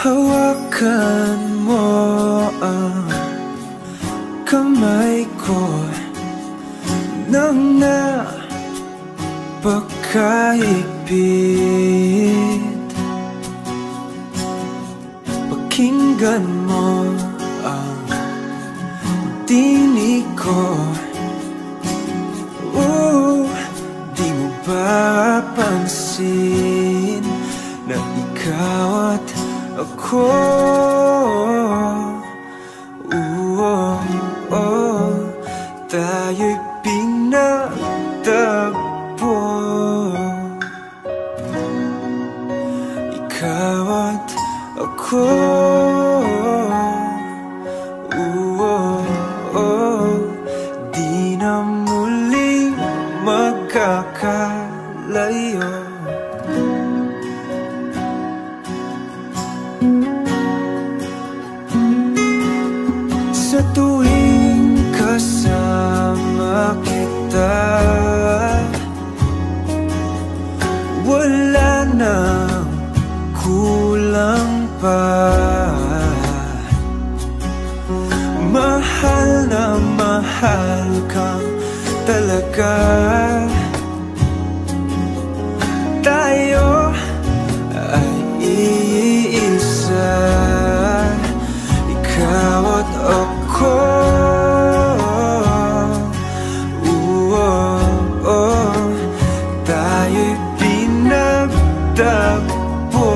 Hawakan mo ang kamay ko nang napakahigpit. Pakinggan mo ang tinig ko. Di mo ba pansin na ikaw at ako? Tayo'y pinagtagpo. Ikaw at ako. Di na muling magkakalayo. Sa tuwing kasama kita, wala nang kulang pa. Mahal na mahal kang talaga. Tayo ay iisa, ikaw at ako. Tayo'y pinagtagpo.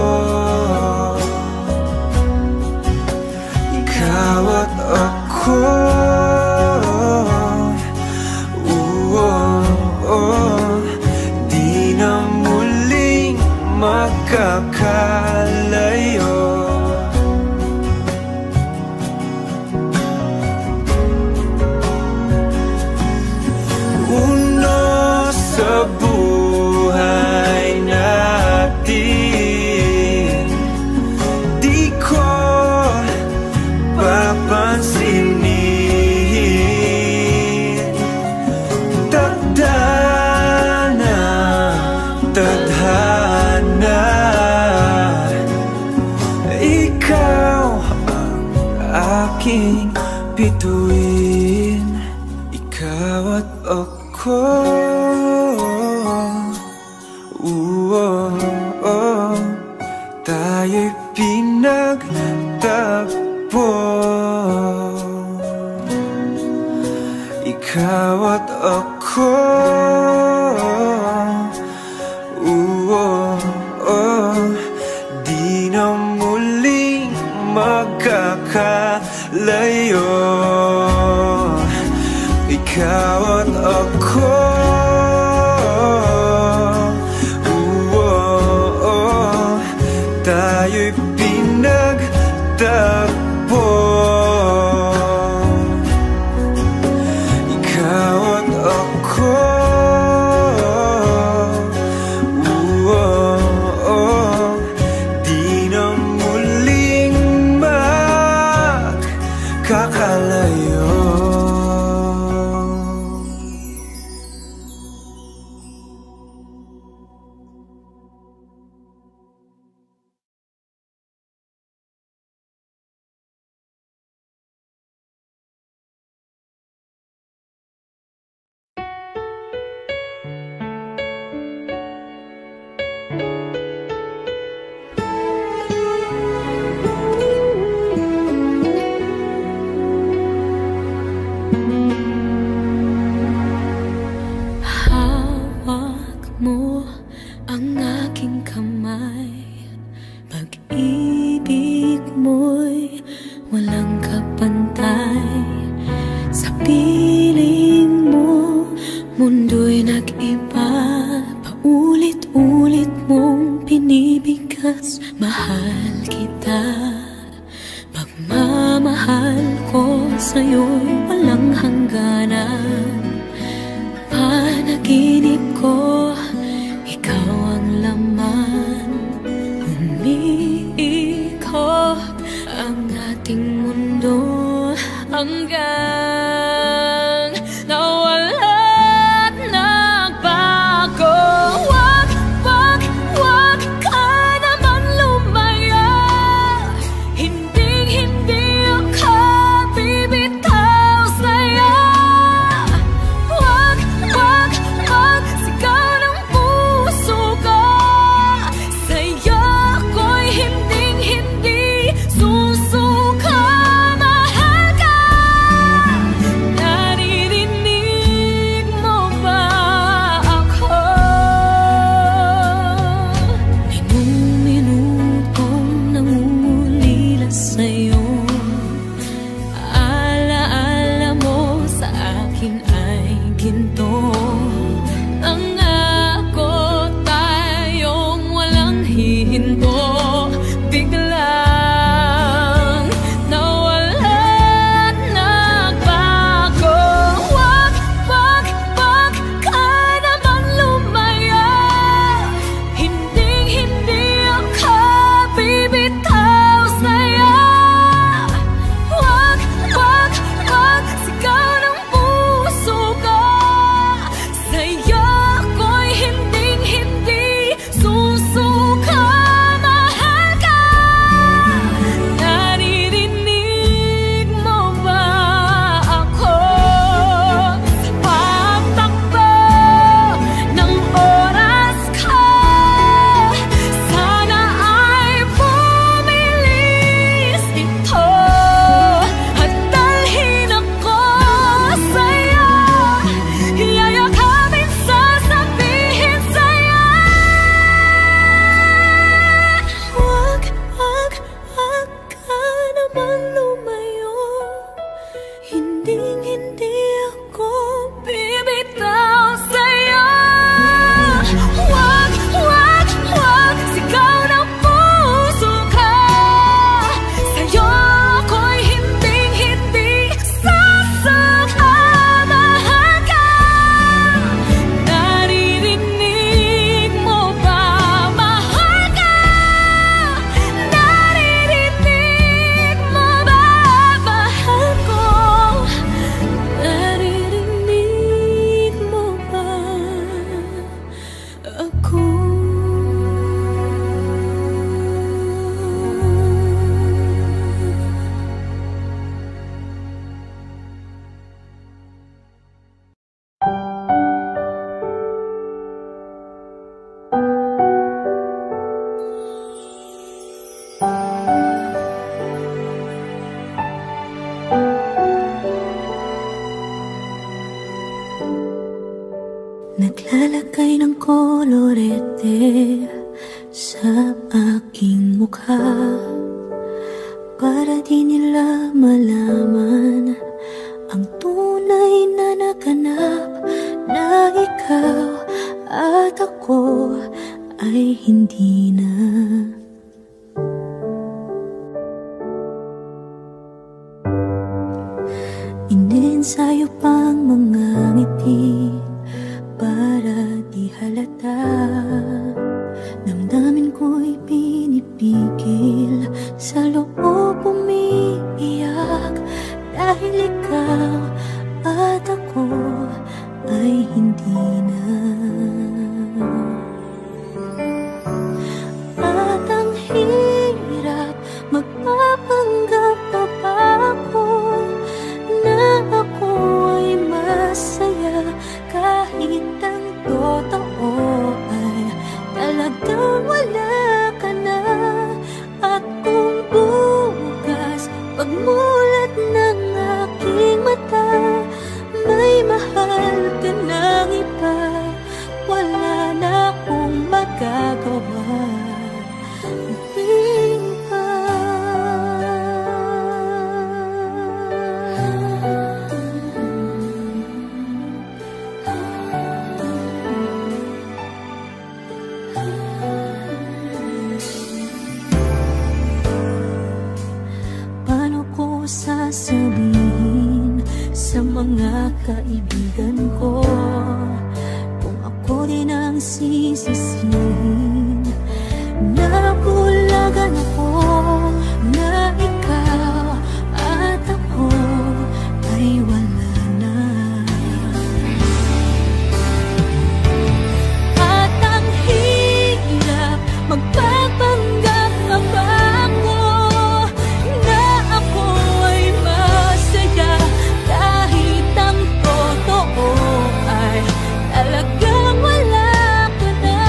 Ikaw at ako. Di na muling magkakalayo. Sa buhay natin, di ko papansinin. Tadhana, tadhana, ikaw ang aking bituin. Ikaw at ako. Tayo'y pinagtagpo. Ikaw at ako. Di na muling magkakalayo. Ikaw at ako. Tayo'y pinagtagpo. Ikaw at ako. Di na muling magkakalayo. Lalagay ng kolorete sa aking mukha para di nila malaman ang tunay na naganap, na ikaw at ako ay hindi na. Inensayo pang mga ngiti para di halata. Damdamin ko'y pinipigil, sa loob umiiyak, dahil ikaw at ako ay hindi na. At ang hirap, magpapanggap pa ba ako na ako ay masaya, kahit ang totoo ay talagang wala ka na. At kung bukas pagmulat ng aking mata, may mahal ka ng iba, wala na akong magagawa. Di ba? Paano ko sasabihin sa mga kaibigan ko kung ako din ang sisisihin? Nabulagan ako na ikaw at ako ay wala na. At ang hirap, magpapanggap pa ba ako na ako ay masaya, kahit ang totoo ay talagang wala ka na.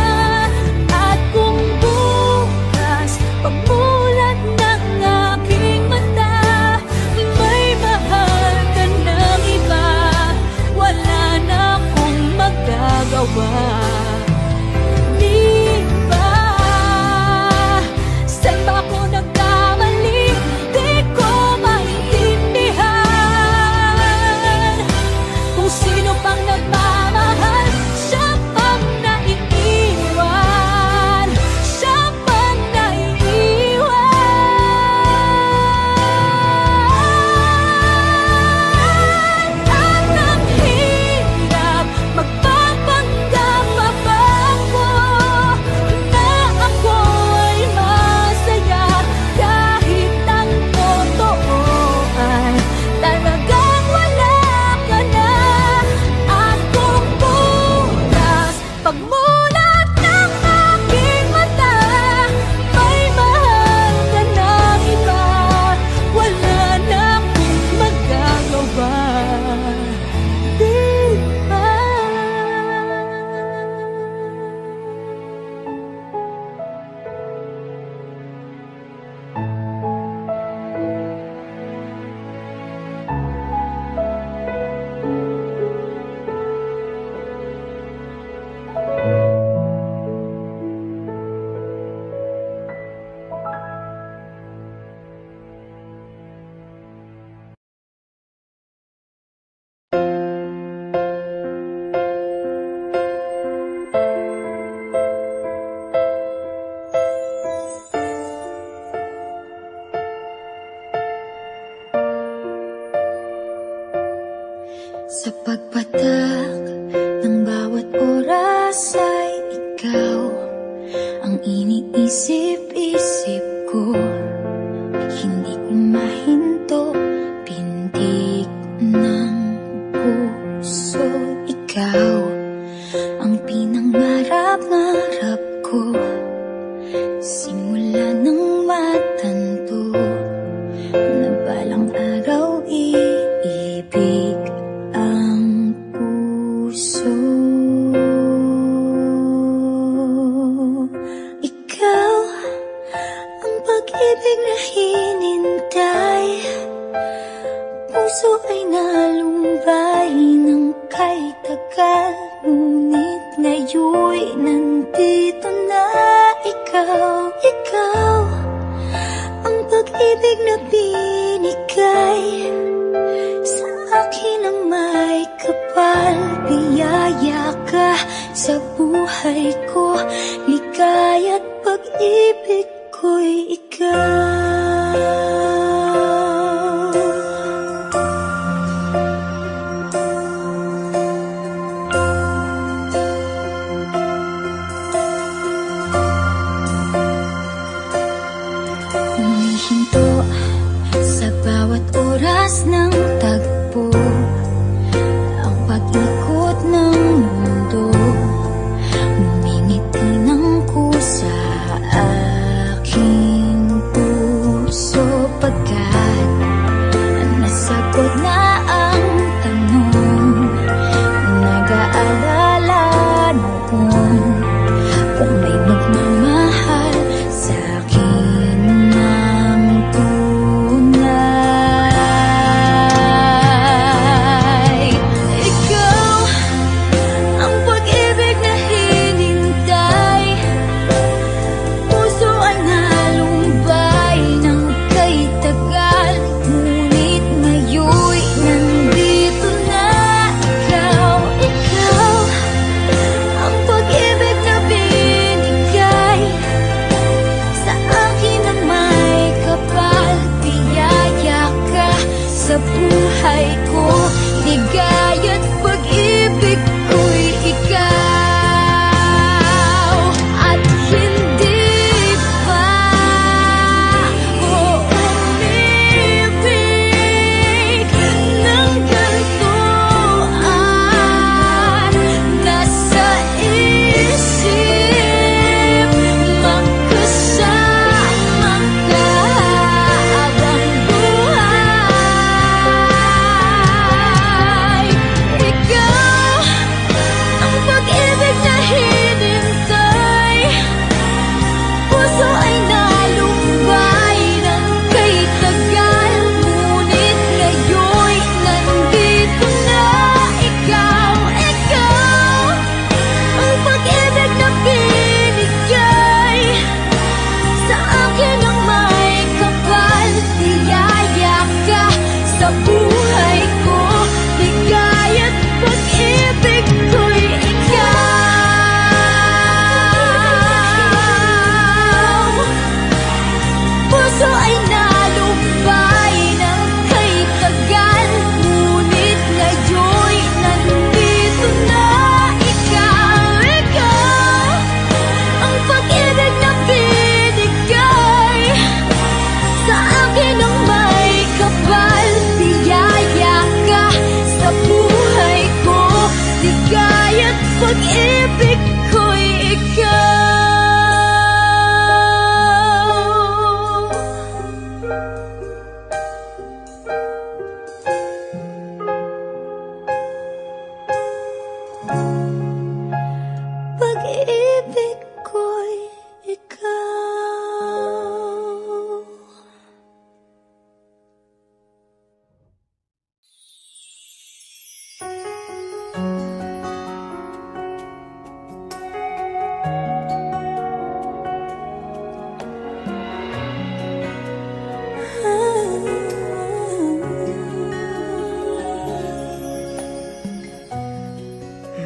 At kung bukas pagmulat ng aking mata, may mahal ka ng iba, wala na akong magagawa. Di ba? Saan ba ako nagkamali? Di ko maintindihan. Kung sino pang nagmamahal, siya pang naiiwan, siya pang naiiwan. At ang hirap, magpapanggap pa ba ako na ako ay masaya, kahit ang totoo ay talagang wala ka na. At kung bukas pagmulat ng aking mata, may mahal ka ng iba, wala na akong magagawa. Di ba? ngayon'y nandito na. Ikaw ang pag-ibig na binigay sa akin ang may kapal. Biyaya ka sa buhay ko, ligaya't pag-ibig ko'y ikaw. Sa bawat oras ng tagpo, ang pag-ikot ng mundo, ngumingiti ng kusa aking puso. Pagkat nasagot na ang tanong, nag-aalala noon kung may magmamahal sa akin ng tunay. Ikaw ang pag-ibig na hinintay, puso ay nalumbay ng kay tagal, ngunit ngayon'y nandito na. Ikaw ang pag-ibig na binigay sa akin ang may kapal. Biyaya ka sa buhay ko, ligaya't pag-ibig ko'y ikaw. At hindi pa ko umibig ng ganito at nasa isip magkasama ka habang buhay. Ikaw ang pag-ibig na hinintay, puso ay nalumbay ng kay tagal, ngunit ngayon'y nandito na. Ikaw ang pag-ibig na binigay sa akin ang may kapal. Biyaya ka sa buhay ko, ligaya't pag-ibig ko'y ikaw. Puso ay nalumbay ng kay tagal, ngunit ngayon'y nandito na. Ikaw ang pag-ibig na binigay sa akin ang may kapal. Biyaya ka sa buhay ko, ligaya't pag-ibig ko'y ikaw. Pag-ibig ko'y ikaw.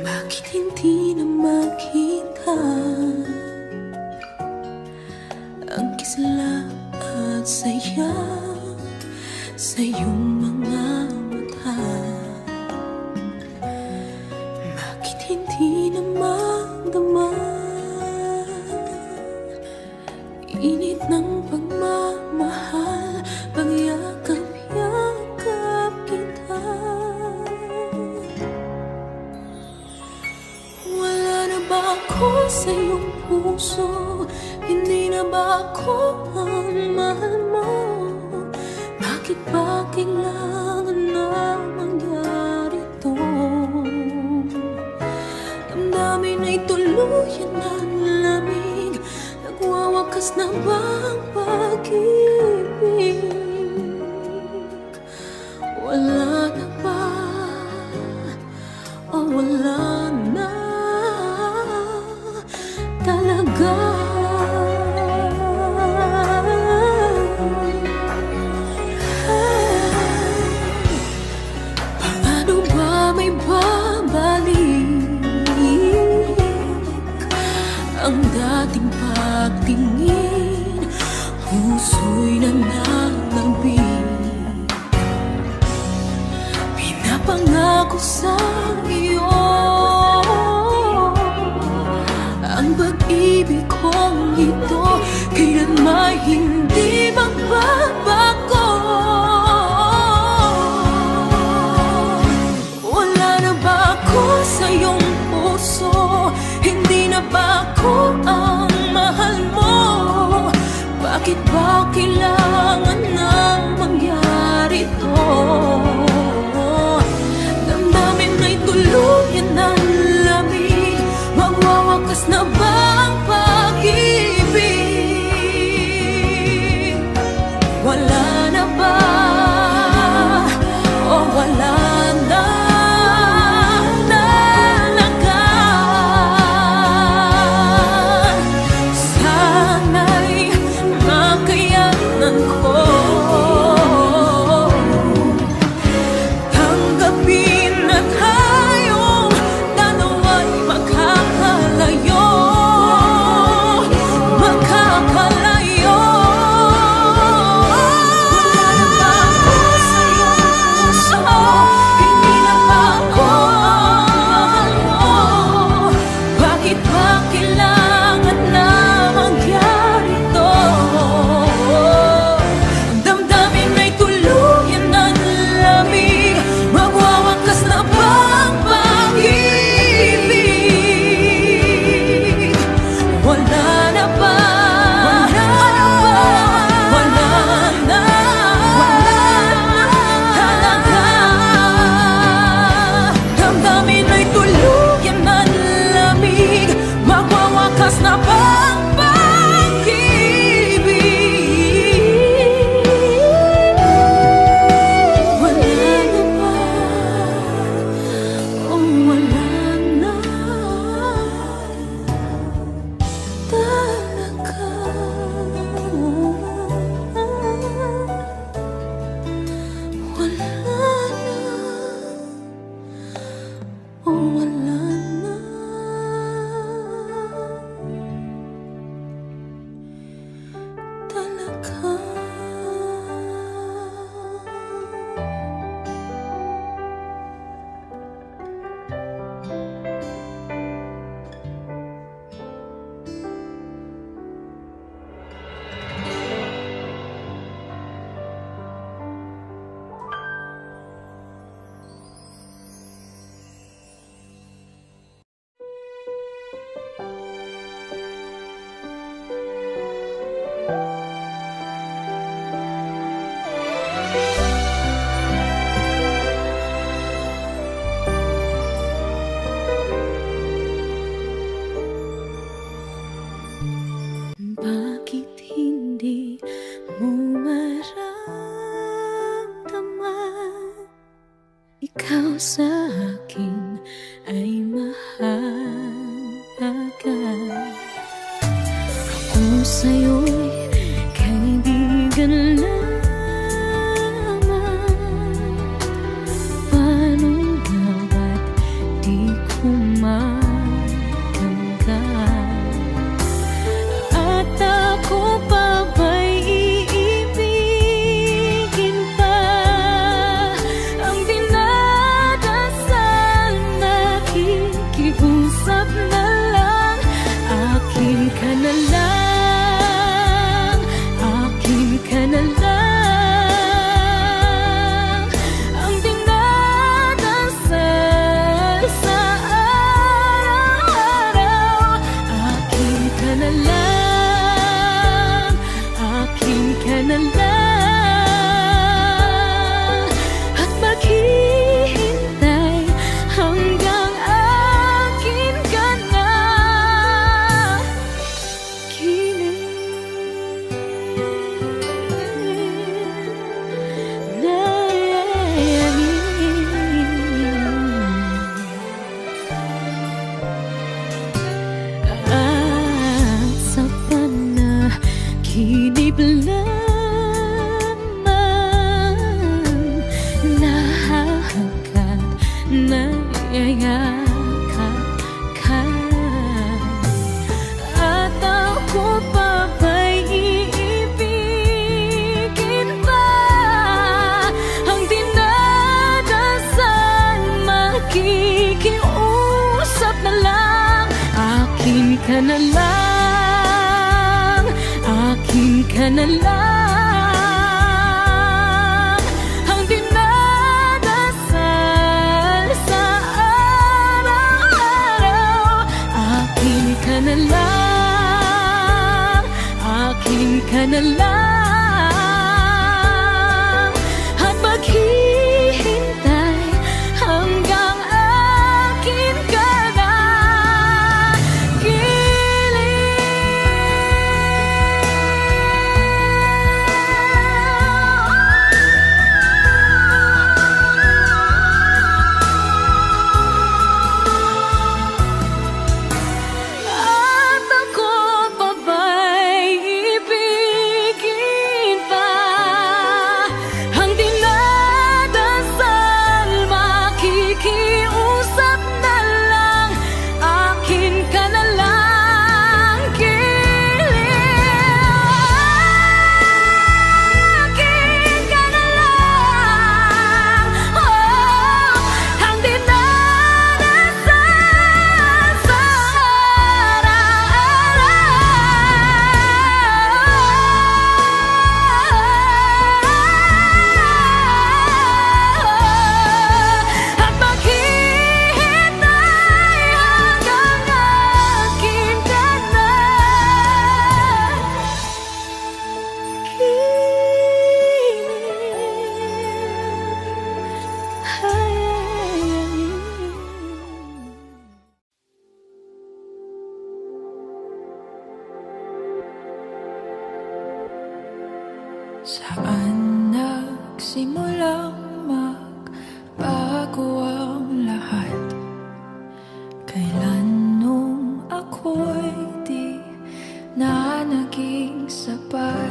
Bakit hindi na makita ang kisla at saya sa iyong mga mata? Bakit hindi na magdama init ng pagmamahal, pagyakap-yakap kita? Wala na ba ako sa iyong puso? Hindi na ba ako ang mahal mo? Bakit ba kailangan na mangyari to? Damdamin ay tuluyan ng lamig, nagwawakas na ba ang pag-ibig? Wala na ba o wala na? ang dating pagtingin, puso'y nananabig. Pinapangako sa iyo ang pag-ibig kong ito kailanman hindi magbabago. Wala na ba ako sa iyong puso? Hindi na ba ako ang mahal mo? Bakit ba kailangan nang mangyari to? Damdamin may tuluyan ng lamig, magwawakas na ba ang pag-ibig? Wala na ba? O wala na? Sa akin ay mahalaga. Ako sa'yo'y kaibigan lamang. Paano nga ba't di ko matanggap? At ako pa ba'y iibigin pa? Ang usap na lang, akin ka na lang, akin ka na lang. Ang dinadasal sa araw-araw, akin ka na lang, akin ka na lang. At maghihintay hanggang ka na lang, akin ka na lang, ang dinadasal sa araw-araw. Akin ka na lang, akin ka na lang, at maghihintay hanggang akin ka na. Saan nagsimulang magbago ang lahat? Kailan nung ako'y di na naging sapat?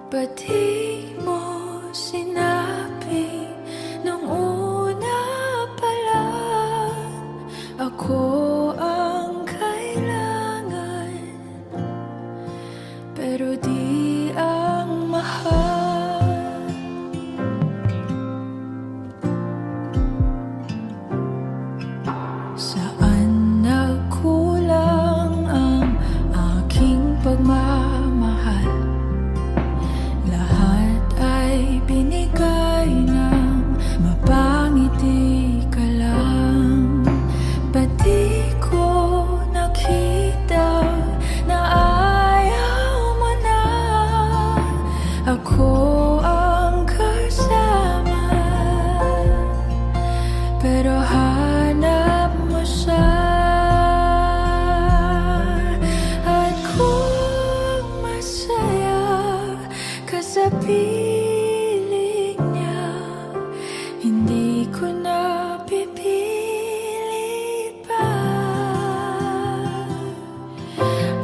Ba't di mo sinabi nung una pa lang ako ang kailangan, pero di ang mahal? Saan nagkulang ang aking pagmamahal? Lahat ay binigay ng mapangiti ka lang. Ba't di ko nakita na ayaw mo na ako ang kasama, pero hanap mo siya? At kung masaya ka sa piling niya, hindi ko na pipilit pa.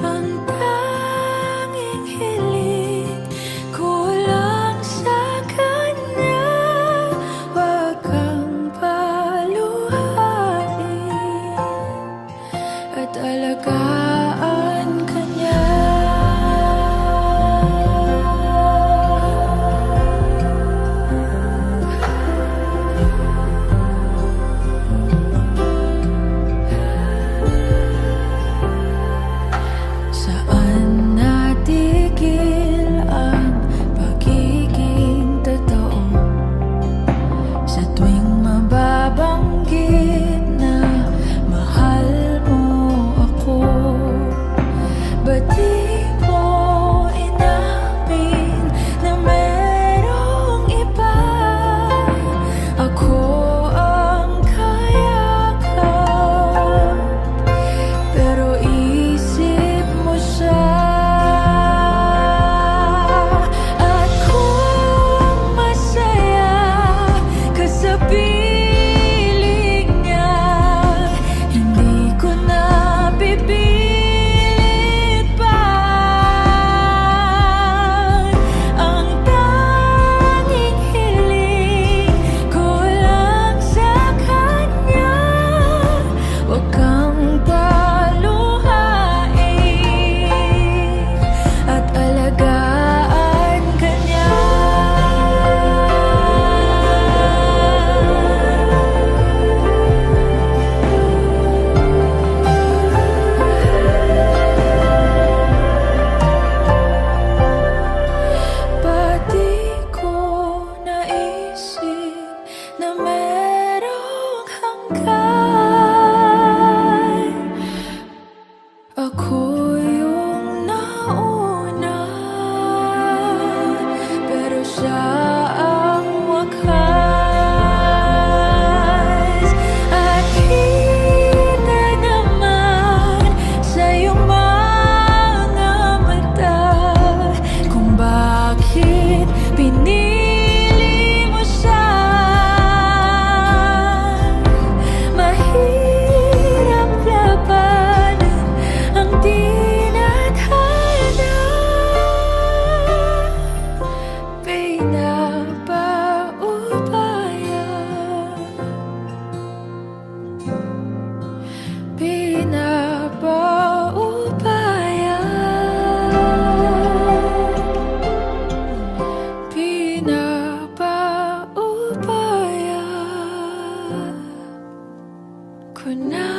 Ang tanging hiling ko lang sa kanya, wag kang paluhain at alagaan ka niya. Saan natigil ang pagiging totoo? Sa tuwing mababanggit na mahal mo ako, Ako yung nauna, pero siya ang wakas. At hinay naman sa iyong mga mata kung bakit pinili mo siya. Mahirap labanan ang tinadhana. Pinapaubaya, pinapaubaya, pinapaubaya ko na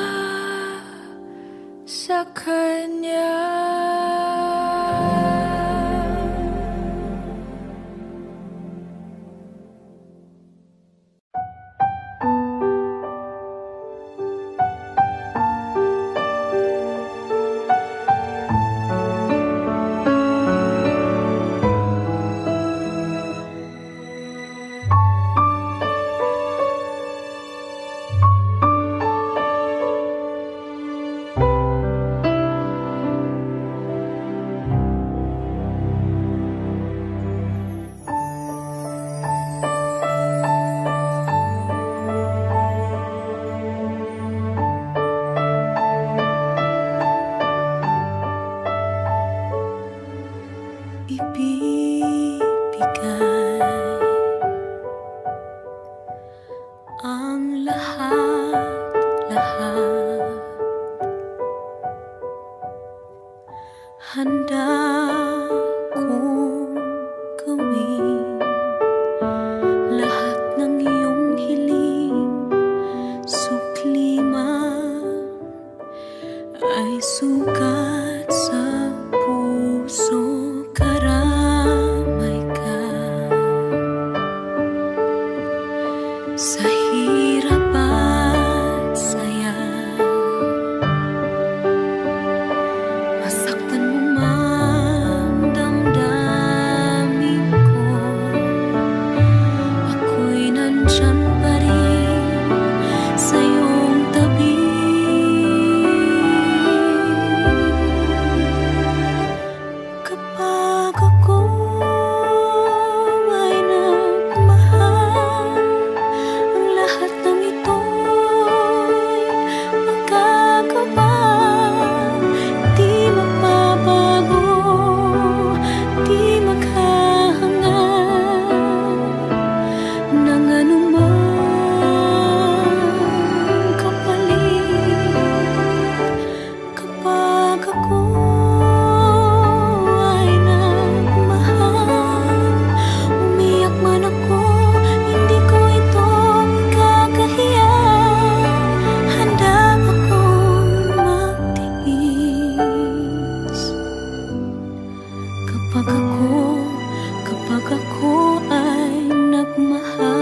sa kanya. Ibibigay ang lahat-lahat. Handa kong gawin lahat ng iyong hiling. Sukli man ay sukat sa puso. Karamay ka sa hirap at saya. Masaktan mo man damdamin ko, ako'y nandyan pa rin sa iyong tabi. Kapag ako ay nagmahal, ang lahat ng ito'y magagawa. Di mapapago, di maghahangad ng anumang kapalit. Kapag ako ay nagmahal, umiyak man ako, hindi ko ito ikakahiya. Handa akong magtiis. Kapag ako ay nagmahal.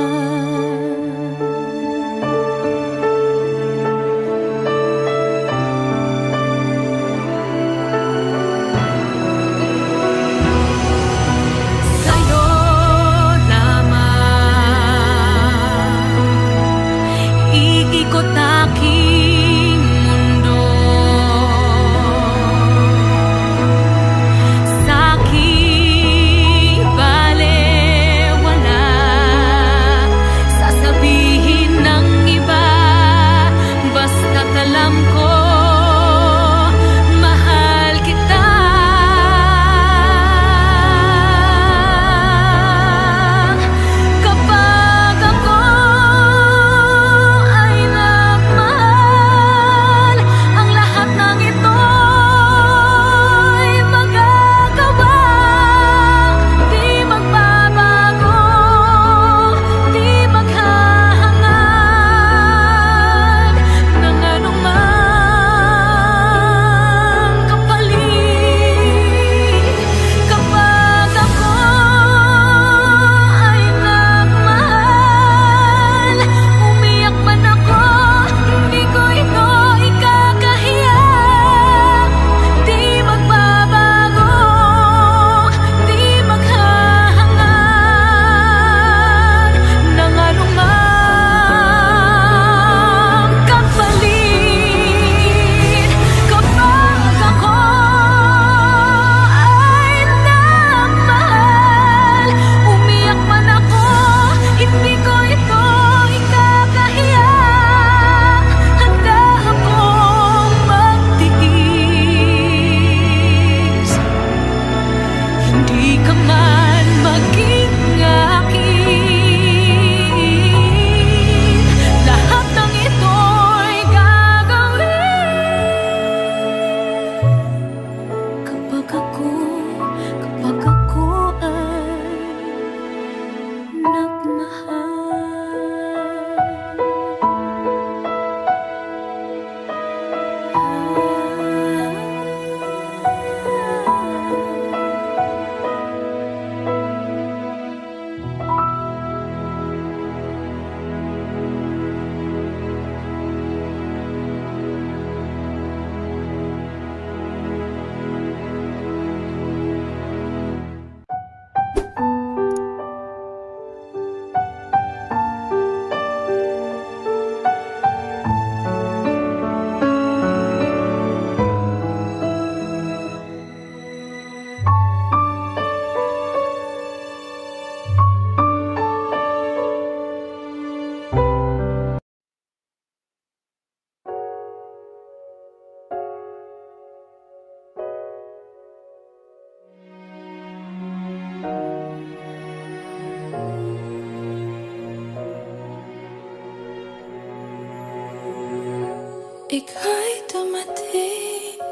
Ika'y dumating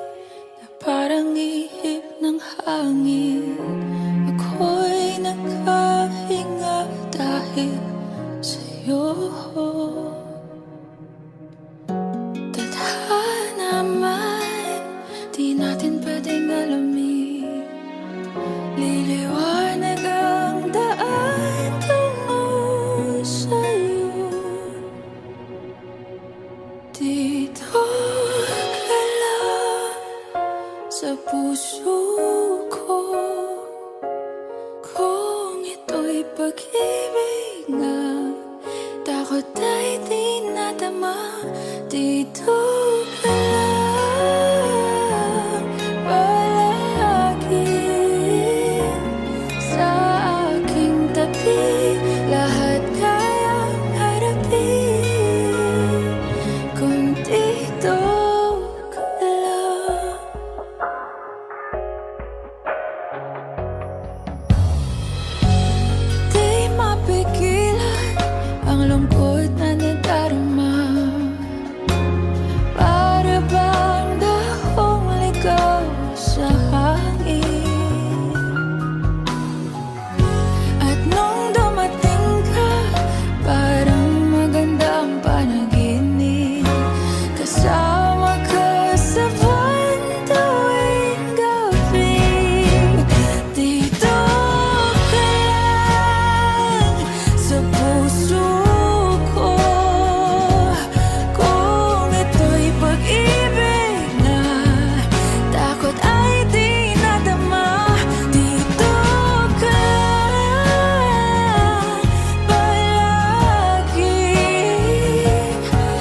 na parang ihip ng hangin. Ako'y nakahinga dahil sa'yo. Tadhana man, di natin pwedeng alamin. Liliwanag ang daan tungo sa'yo. Dito ka lang sa puso ko. Kung ito'y pag-ibig nga, takot ay di nadama. Dito ka lang palagi sa aking tabi. Lahat kayang harapin kung dito ka lang. Di mapigilan ang lungkot na nadarama. Para bang dahong ligaw sa hangin. At nung dumating ka, parang maganda ang panaginip. Kasama ka sa buwan tuwing gabi. Dito ka lang sa puso ko. Kung ito'y pag-ibig na, takot ay di nadama. Dito ka lang palagi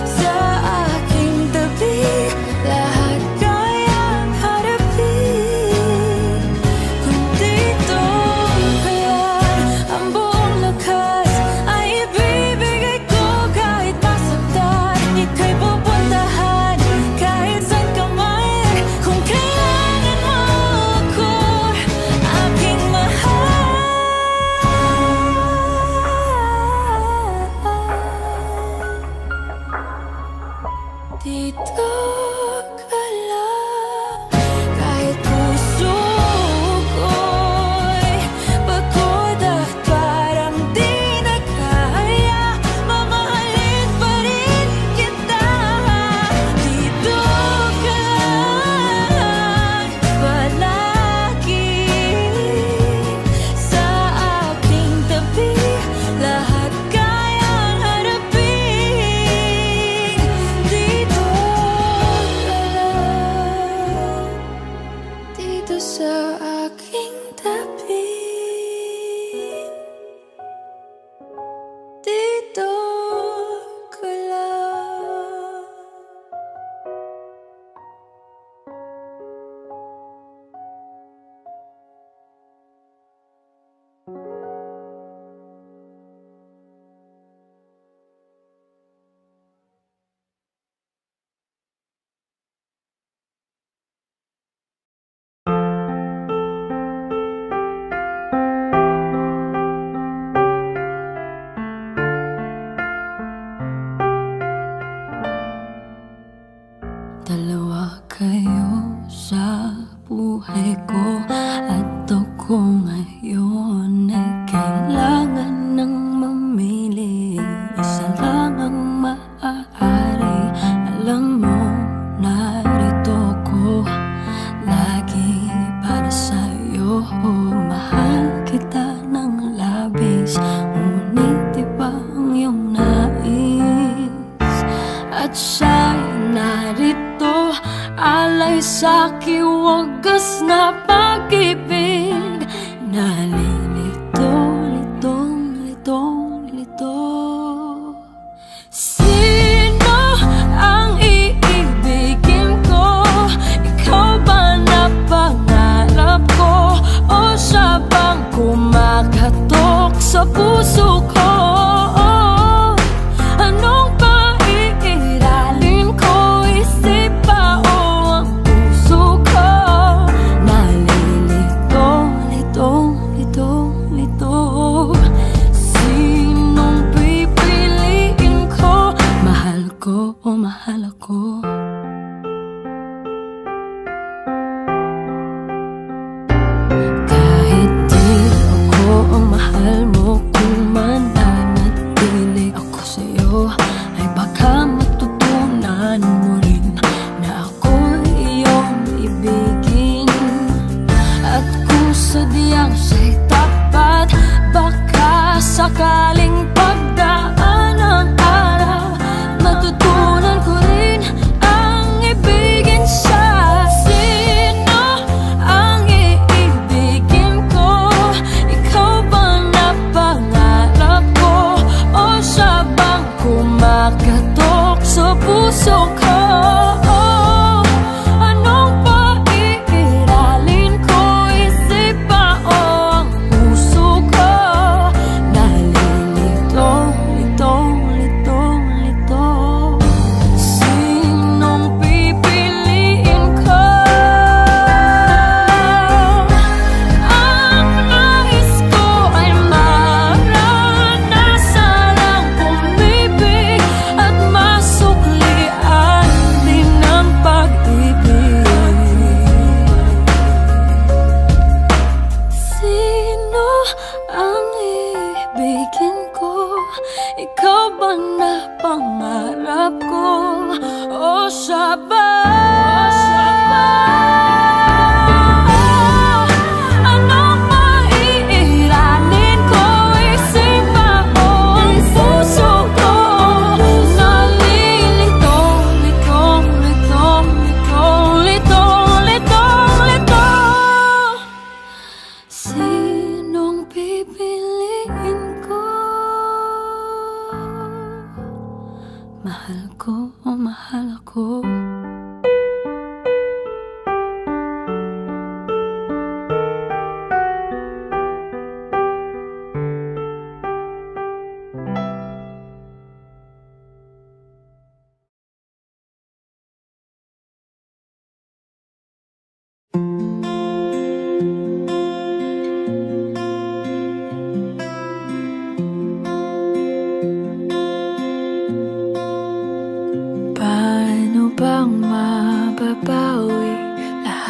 sa aking tabi. Lahat kayang harapin kung dito ka lang. Ang buong lakas ay ibibigay ko kahit masaktan. Ika'y pupuntahan kahit saan ka man. Kung kailangan mo ako, aking mahal. Dito ka lang kahit puso ko'y pagod at parang di na kaya. Mamahalin pa rin kita. Dito ka lang palagi sa aking tabi. Lahat kayang harapin. Dito ka lang, dito sa aking tabi. Dito ka lang. Dalawa kayo sa buhay ko at ako ngayon ay kailangan ng mamili. Isa lang ang maaari. Alam mo, narito ko lagi para sa'yo. Mahal kita ng labis, ngunit iba ang iyong nais. At siya'y narito, alay sa'king wagas na pag-ibig. Nalilito, litong, litong, lito. Sino ang iibigin ko? Ikaw ba na pangarap ko? O siya bang kumakatok sa puso ko? Anong paiiralin ko? Isip pa o ang puso ko? Nalilito, litong, lito.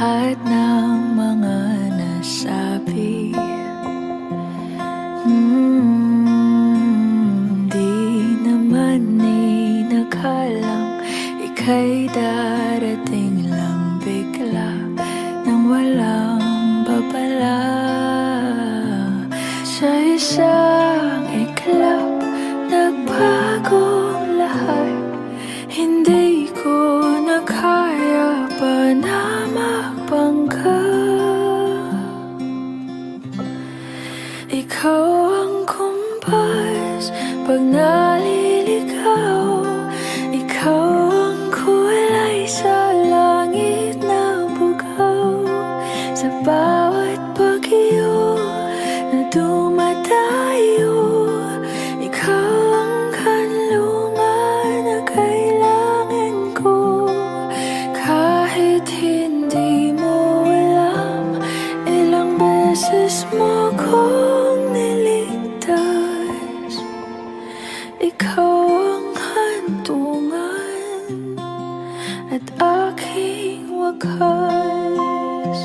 lahat ng mga nasabi. Di naman inakalang ika'y darating lang bigla nang walang babala. Sa isang iglap, nagbagong lahat. Hindi ko na kaya pa na magbangga. Ikaw ang kumpas pag naliligaw. Ikaw ang kulay sa langit na bugaw. Sa bawat bagyo na dumadayo, ikaw ang kanlungan na kailangan ko. Kahit hindi mo alam, ilang beses mo kong niligtas. Ikaw ang hantungan at aking wakas.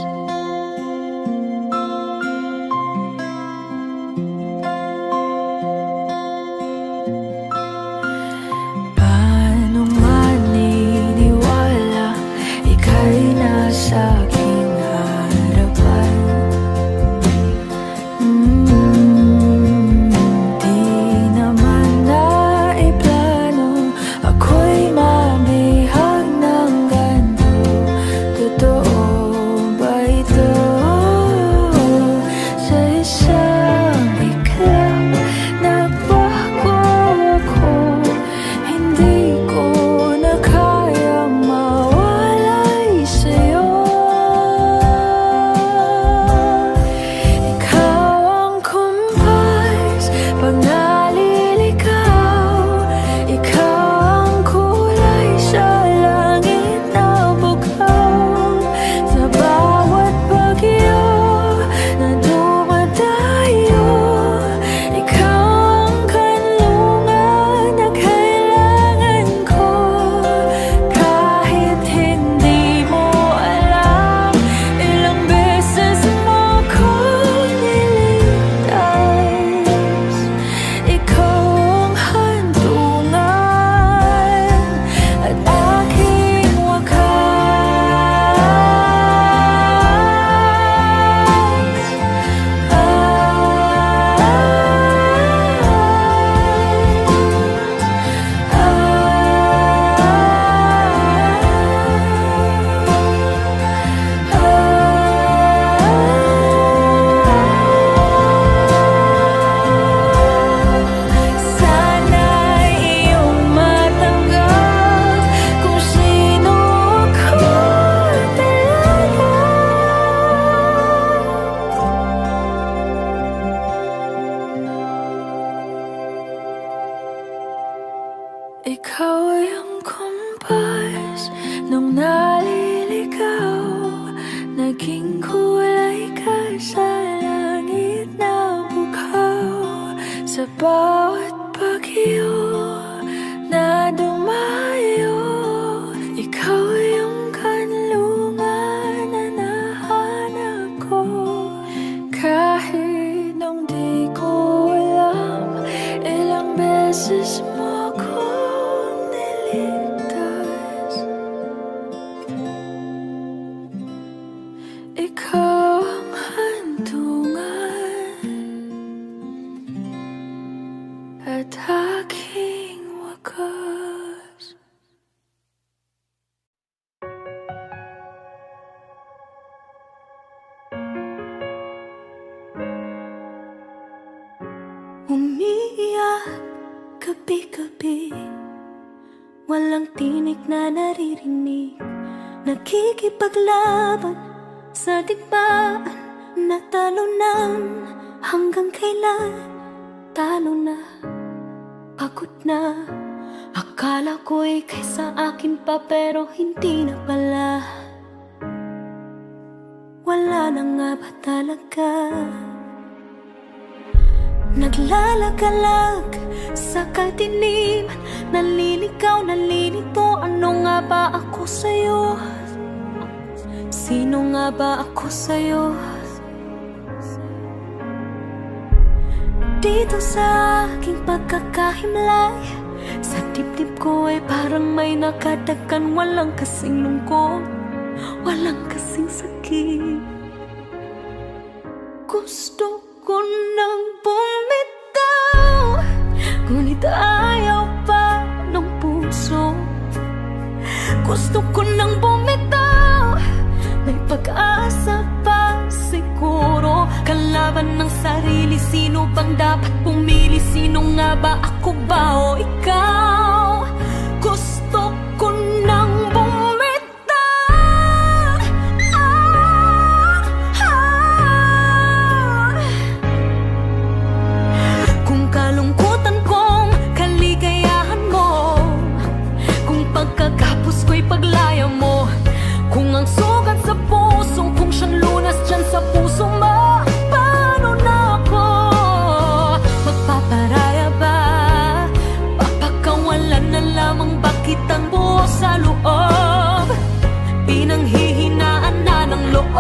Paano maniniwala ika'y nasa aking harapan? Di naman naiplano, ako'y mabihag ng ganito. Totoo ba ito? Sa isang iglap, nagbago ako. Hindi ko na kayang mawalay sa'yo. Ikaw ang kumpas pag naliligaw. Ikaw ang kulay sa langit na bugaw. Sa bawat bagyo na dumadayo, ikaw ang kanlungan na kailangan ko. Kahit hindi mo alam, ilang beses mo kong niligtas. Ikaw ang hantungan at aking sana'y iyong matanggap kung sino ako talaga. Ikaw ang kumpas nung naliligaw. Naging kulay ka sa langit na bugaw. Sa bawat bagyo na dumayo, ikaw yung kanlungan na nahanap ko. Kahit nung di ko alam, ilang beses mo kong niligtas. Ikaw ang hantungan at aking wakas. Umiiyak gabi-gabi, walang tinig na naririnig. Nakikipaglaban sa digmaan, natalunan. Hanggang kailan? Talo na, pagod na. Akala ko'y kaysa akin pa, pero hindi na pala. Wala na nga ba talaga? Naglalagalag sa kadiliman, naliligaw, nalilito. Ano nga ba ako sa'yo? Sino nga ba ako sa'yo? Dito sa aking pagkakahimlay, sa dibdib ko ay parang may nakadakan. Walang kasing lungkot, walang kasing sakit. Gusto ko nang bumitaw, ngunit ayaw pa ng puso. Gusto ko nang bumitaw, may pag-asa pa siguro. Kalaban ng sarili, sino bang dapat pumili? Sino nga ba, ako ba o ikaw? Gusto ko nang bumitaw. Kung kalungkutan kong kaligayahan mo, kung pagkagapos ko'y paglaya mo, kung ang sugat sa puso, kung siyang lunas dyan sa puso mo, paano na ako magpaparaya ba? Papakawalan na lamang ba kitang buo sa loob? Pinanghihinaan na ng loob.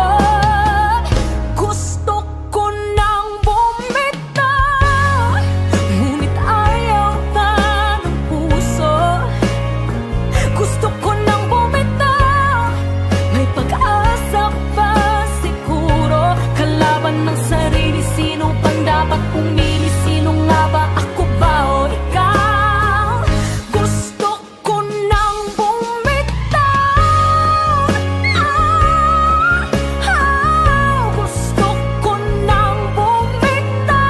Gusto ko nang bumitaw, ngunit ayaw pa ng puso. Gusto ko nang bumitaw, may pag-asa pa siguro. Kalaban ng sarili, sino pang dapat pumili? Sino nga ba, ako ba o ikaw? Gusto ko nang bumitaw. Gusto ko nang bumitaw.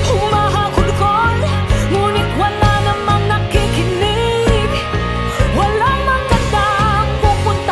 Humahakol-kol, ngunit wala namang nakikinig. Walang magandang pupuntahan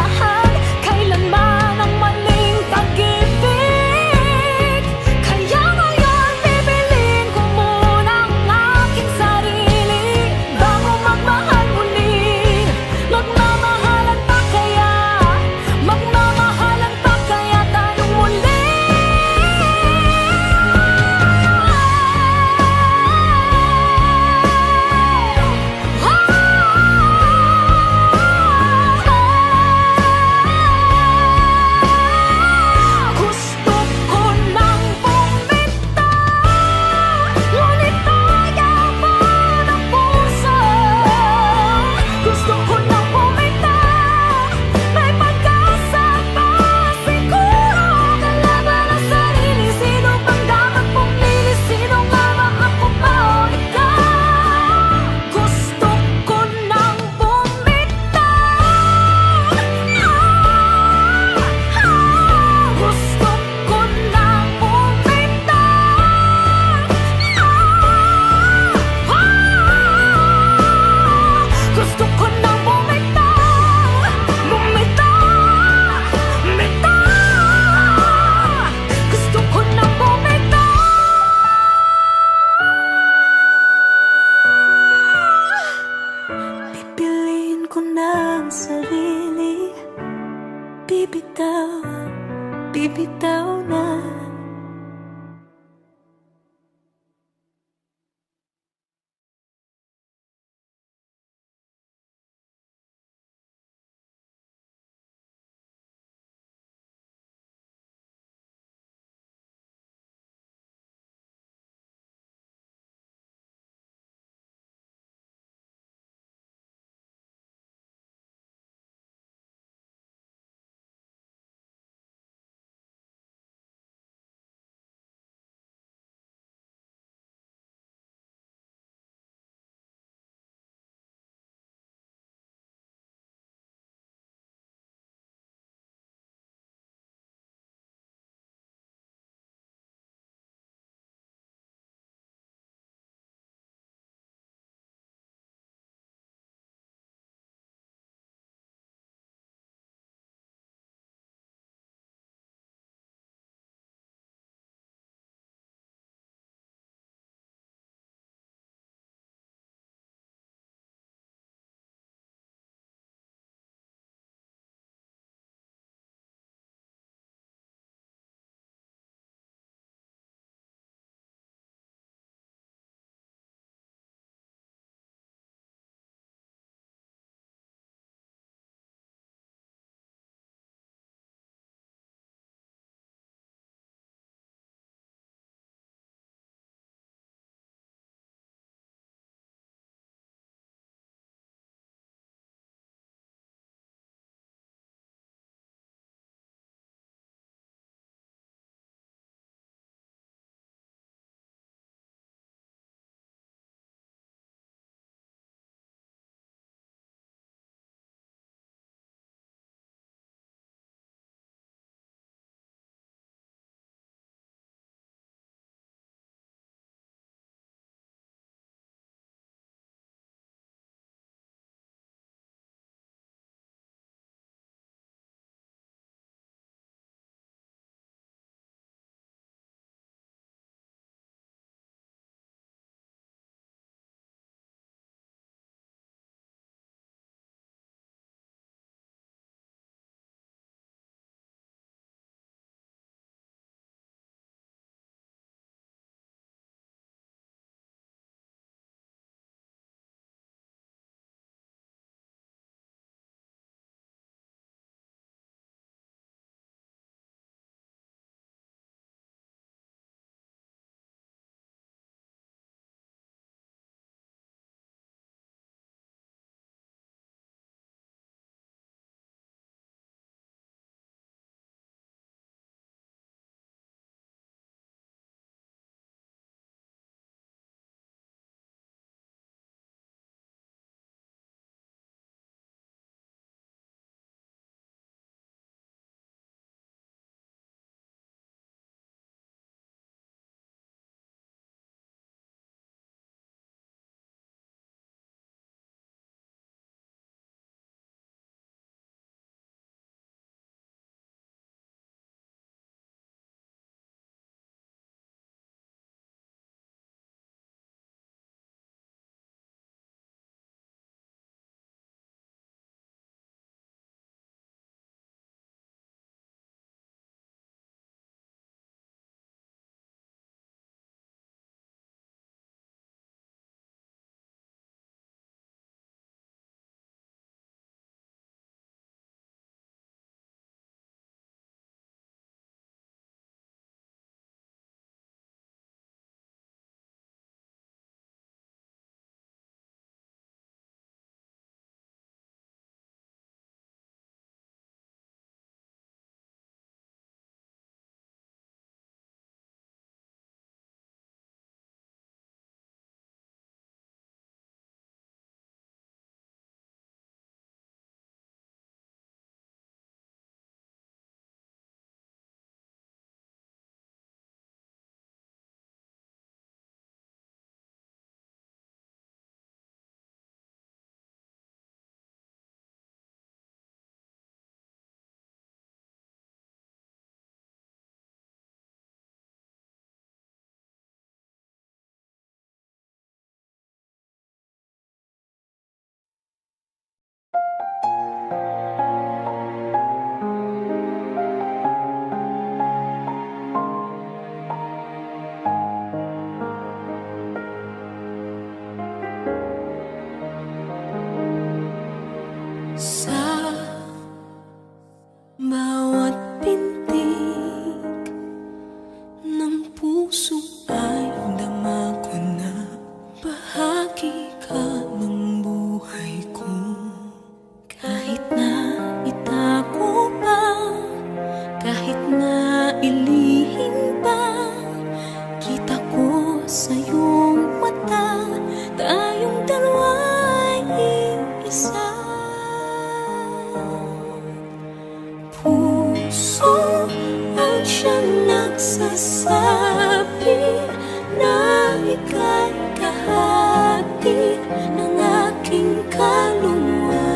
kaluluwa.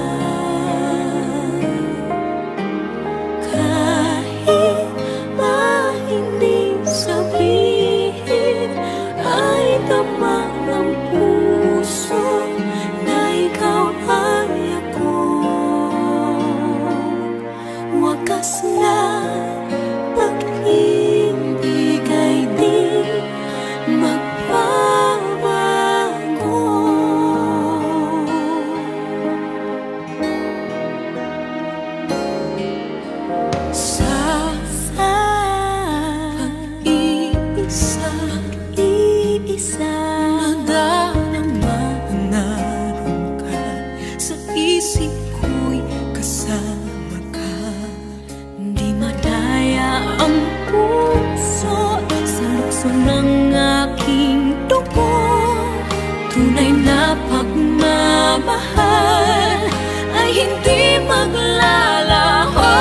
Kahit na hindi sabihin, ay tama ng puso na ikaw ay ako. Wakas na pag-ibig ay di magbabago. Sa pag-iisa nadarama na ka. Sa isip ko'y kasama ka. Di madaya ang puso sa lukso ng aking dugo. Tunay na pagmamahal ay hindi maglalaho.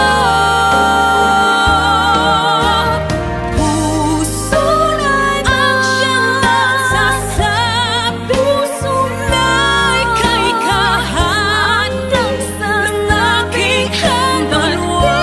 Puso na'y ang siyang nagsasabi, puso na'y kay kahadang sa aking kaluluwa.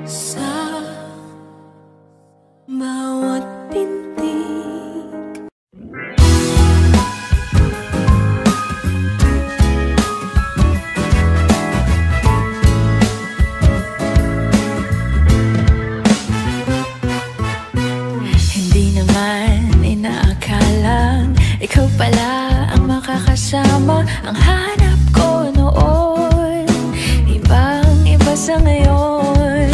Sa bawat pintig, hindi naman inaakalang ikaw pala ang makakasama. Ang hanap ko noon, ibang-iba sa ngayon.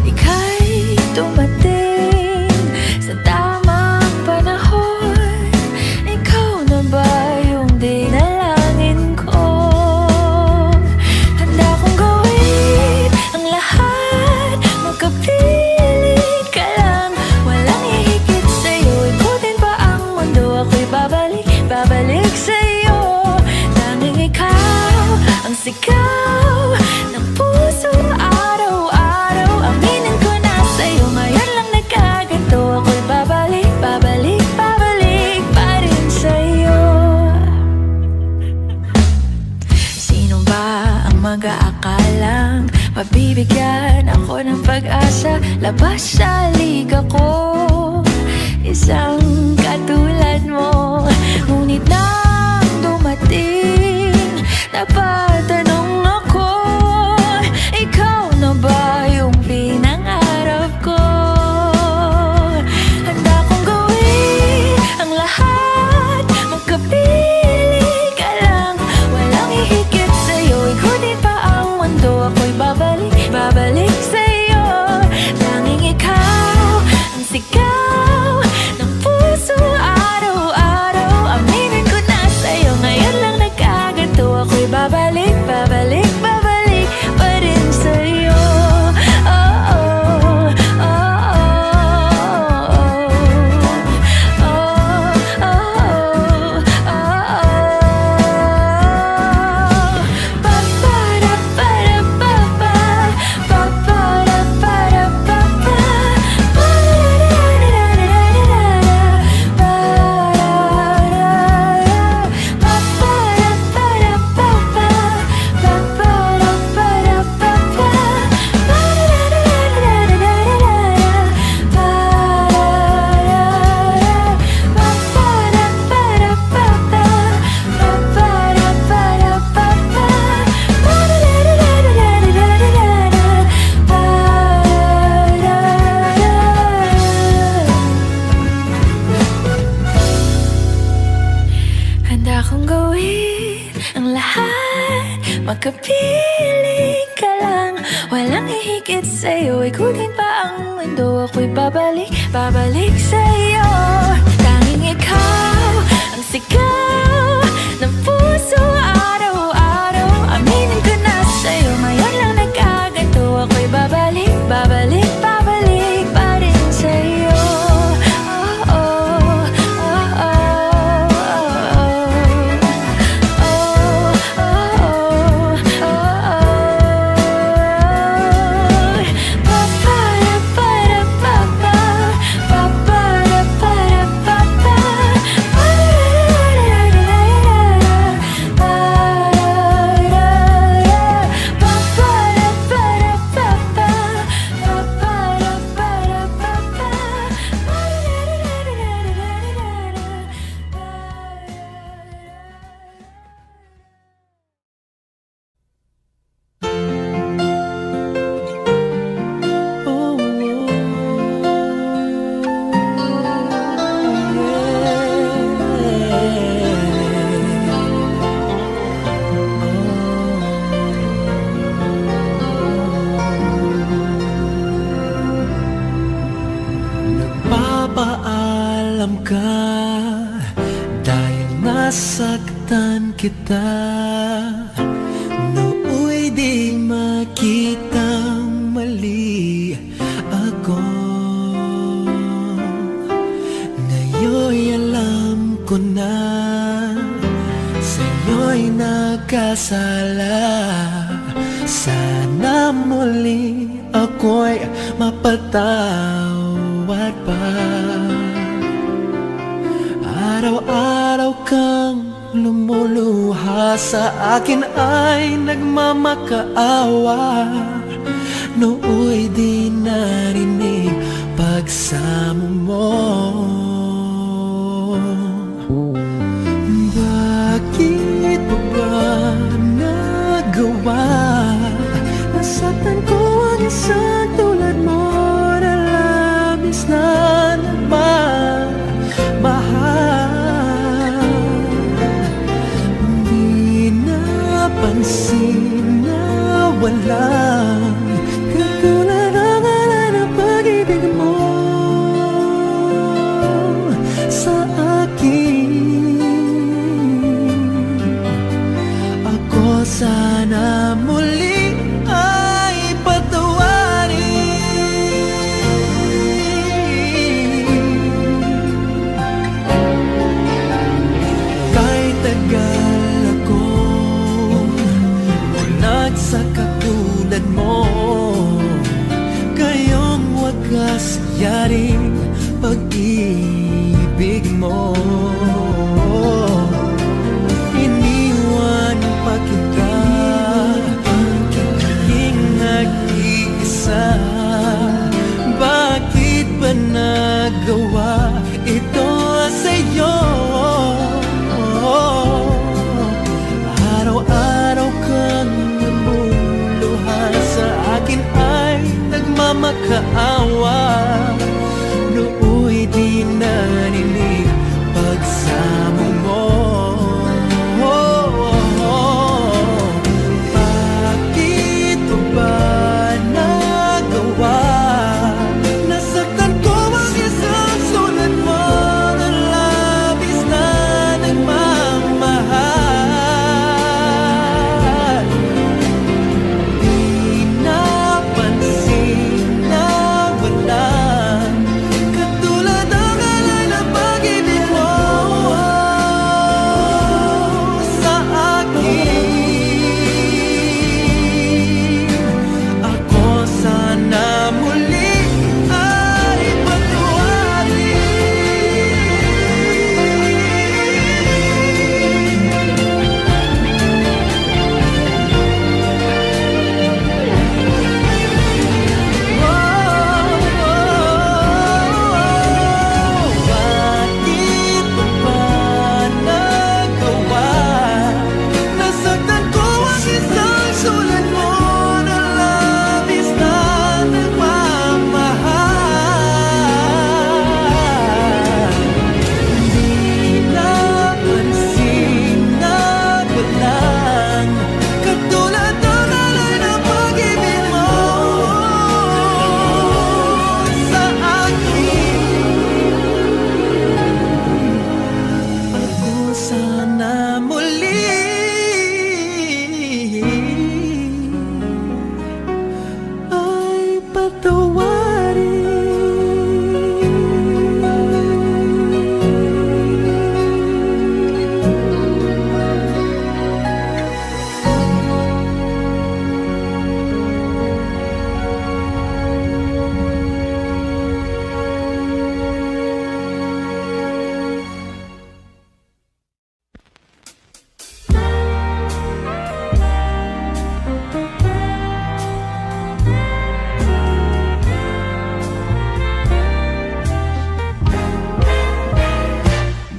Ika'y dumating sa tamang panahon. Ikaw na ba yung dinalangin ko? Handa kong gawin ang lahat, magkapiling ka lang. Walang hihigit sa'yo, ikutin pa ang mundo. Ako'y babalik, babalik sa'yo. Tanging ikaw ang sigaw ng puso araw-araw. Aminin ko na sa'yo, ngayon lang nagkaganto. Ako'y babalik, babalik, babalik pa rin sa'yo. Sino ba ang mag-aakalang mabibigyan ako ng pag-asa? Labas sa liga ko, isang katulad mo. Ngunit nang dumating, napatanong ako, ikaw na ba yung pinangarap ko? Handa kong gawin ang lahat, gawin ang lahat, makapiling ka lang. Walang hihigit sa'yo, ikutin pa ang mundo. Ako'y babalik, babalik sa'yo. Tanging ikaw ang sigaw ng puso araw-araw. Aminin ko na sa'yo, ngayon lang nagkaganto. Ako'y babalik, babalik, babalik pa rin sa'yo. Oh, oh, oh, oh, Nagpapaalam ka dahil nasaktan kita. Nooy di makitang mali ako. Ngayon'y alam ko na sa'yo'y nagkasala. Sana muli ako'y mapatawad pa. Araw-araw kang lumuluha sa akin ay nagmamakaawa. Nooy di narinig pagsamo mo. Bakit mo ba nagawa? Nasaktan ko ang isang tulad mo na labis na nagmamahal. Di napansin na walang katulad ang ngalan ng pag-ibig mo.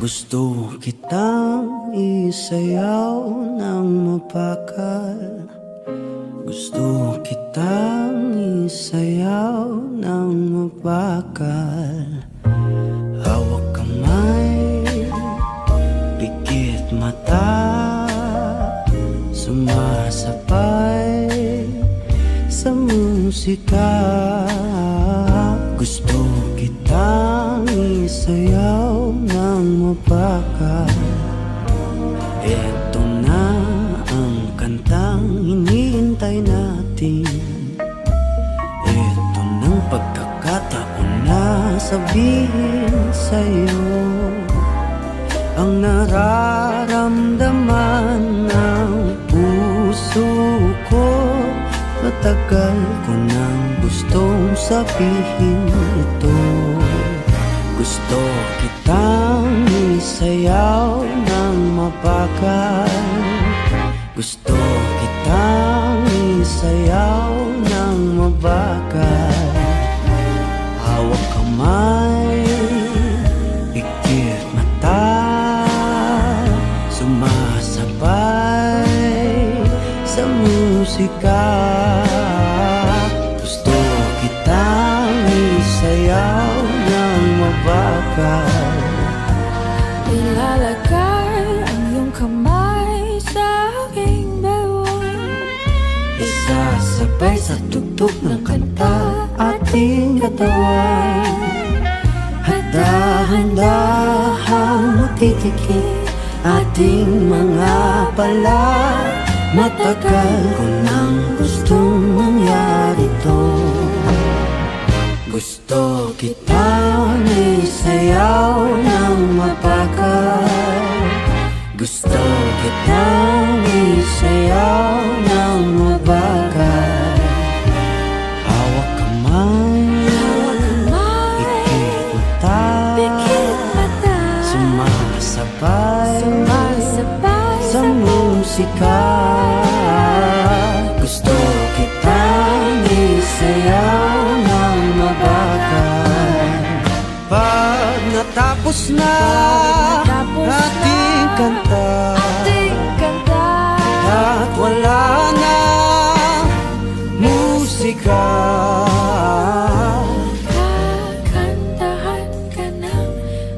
Gusto kitang isayaw ng mapakal. Gusto kitang isayaw ng mapakal. Hawak kamay, pikit mata, sumasabay sa musika. Gusto kitang isayaw ng mapakal. Eto na ang kantang hinihintay natin. Eto ng pagkakataon na sabihin sa'yo ang nararamdaman ng puso ko. Matagal ko nang gustong sabihin ito. Gusto kitang isayaw ng mapakal. Gusto kitang isayaw ng mabakal. Hawak kamay, pikit mata, sumasabay sa musika. Gusto kitang isayaw ng mabakal. Ilalagay ang iyong kamay sa aking bewang. Isasabay sa tugtog ng kanta ating katawan. Handa-handahang matitikip ating mga pala. Matagal ko nang gustong mangyari to. Gusto kitang isayaw ng mapakal. Gusto kitang isayaw ng mabakal. Hawak kamay, pikit mata, sumasabay sa musika. Gusto kitang isayaw ng mabakal. Pag natapos na ating kanta, at wala na musika, kakantahan ka ng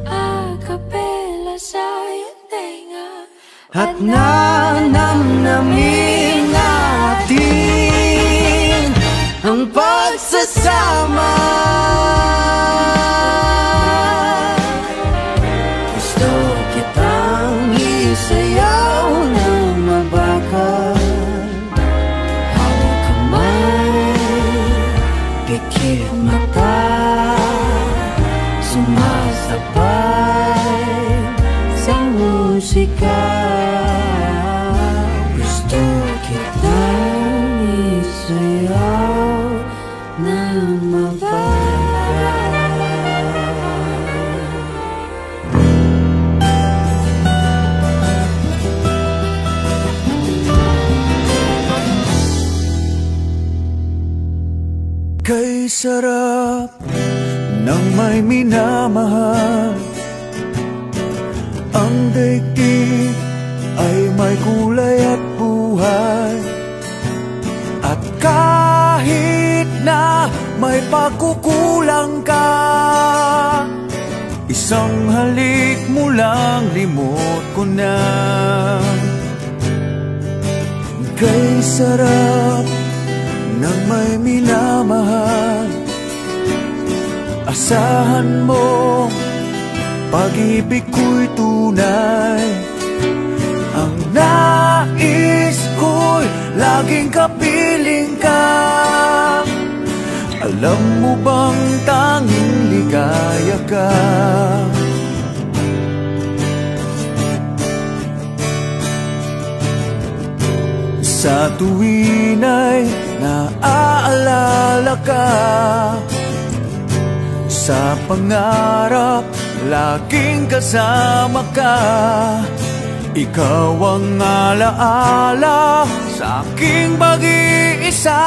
akapela sa iyong tenga. at nanamnamin natin ang pagsasama. Gusto kitang isayaw ng mabakal. Hawak kamay, pikit mata, sumasabay sa musika. Gusto kitang isayaw ng mabakal. Kay sarap ng may minamahal. Ang daigdig ay may kulay at buhay. At kahit na may pagkukulang ka, isang halik mo lang limot ko na. Kay sarap ng may minamahal. Asahan mo, pag-ibig ko'y tunay. Ang nais ko'y laging kapiling ka. Alam mo bang tanging ligaya ka? Sa tuwin ay naaalala ka. Sa pangarap, laging kasama ka. Ikaw ang alaala sa aking pag-iisa.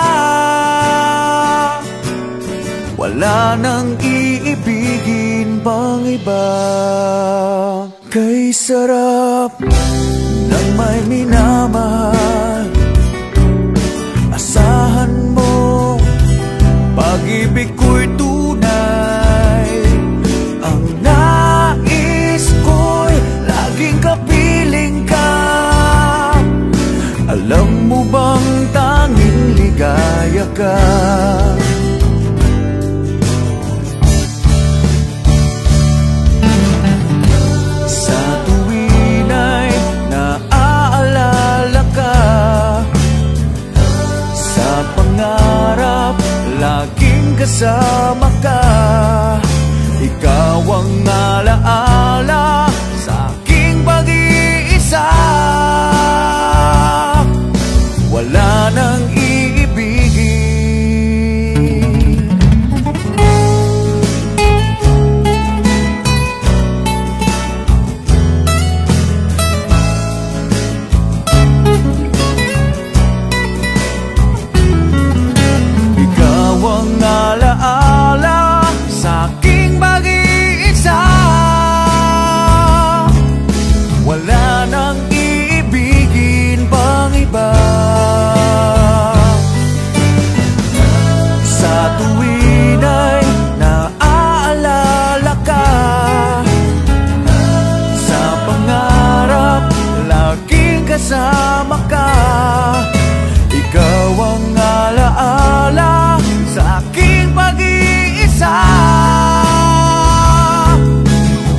Wala nang iibigin pang iba. Kay sarap ng may minamahal. Asahan mo, pag-ibig ko'y tunay. Ang nais ko'y laging kapiling ka. Alam mo bang tanging ligaya ka? Sa tuwin ay naaalala ka, sa pangarap laging kasama ka. Ikaw ang alaala sa aking pag-iisa. Wala nang iibigin. Ikaw ang alaala sa aking pag-iisa. Wala nang iibigin pang iba. Sa tuwin ay naaalala ka, sa pangarap laging kasama ka. Ikaw ang alaala sa aking pag-iisa.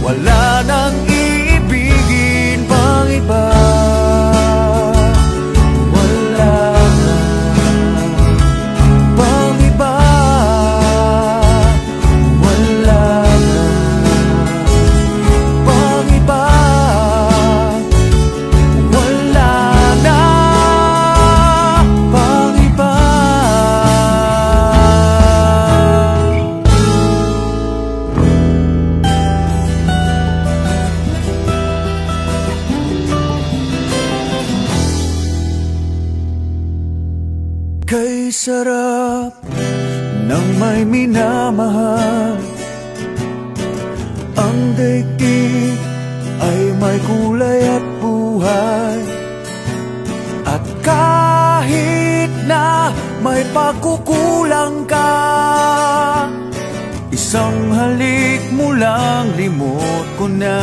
Wala nang iibigin pang iba. Kay sarap ng may minamahal. Ang daigdig ay may kulay at buhay. At kahit na may pagkukulang ka, isang halik mo lang limot ko na.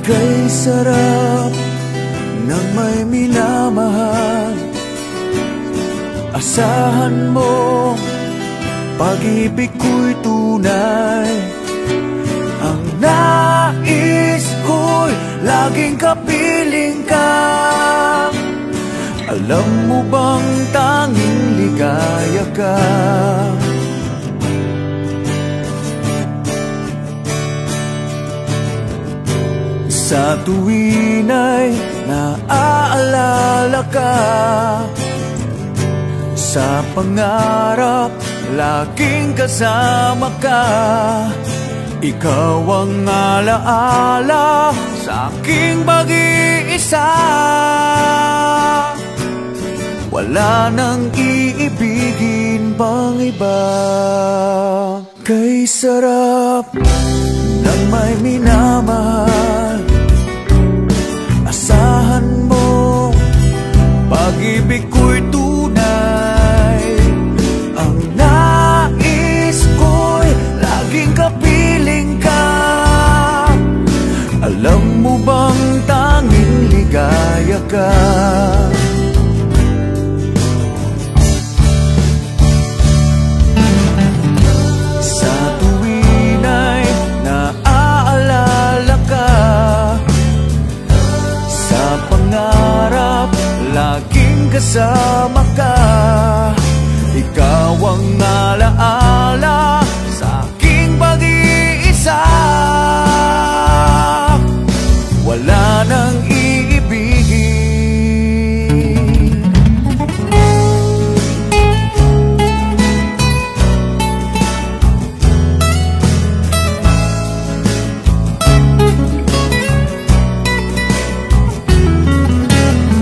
Kay sarap ng may minamahal. Asahan mo, pag-ibig ko'y tunay. Ang nais ko'y laging kapiling ka. Alam mo bang tanging ligaya ka? Sa tuwin ay naaalala ka, sa pangarap laging kasama ka. Ikaw ang alaala sa aking pag-iisa. Wala nang iibigin pang iba. Kay sarap ng may minamahal. Asahan mo, pag-ibig ko'y tunay. Ang nais ko'y laging kapiling ka. Alam mo bang tanging ligaya ka? Sa tuwin ay naaalala ka, sa pangarap laging kasama ka. Ikaw ang alaala sa aking pag-iisa. Wala nang iibigin.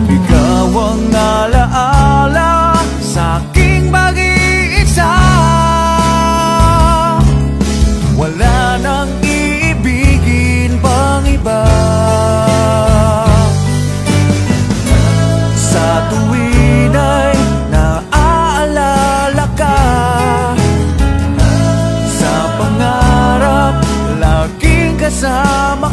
Ikaw ang alaala sa aking pag-iisa. kasama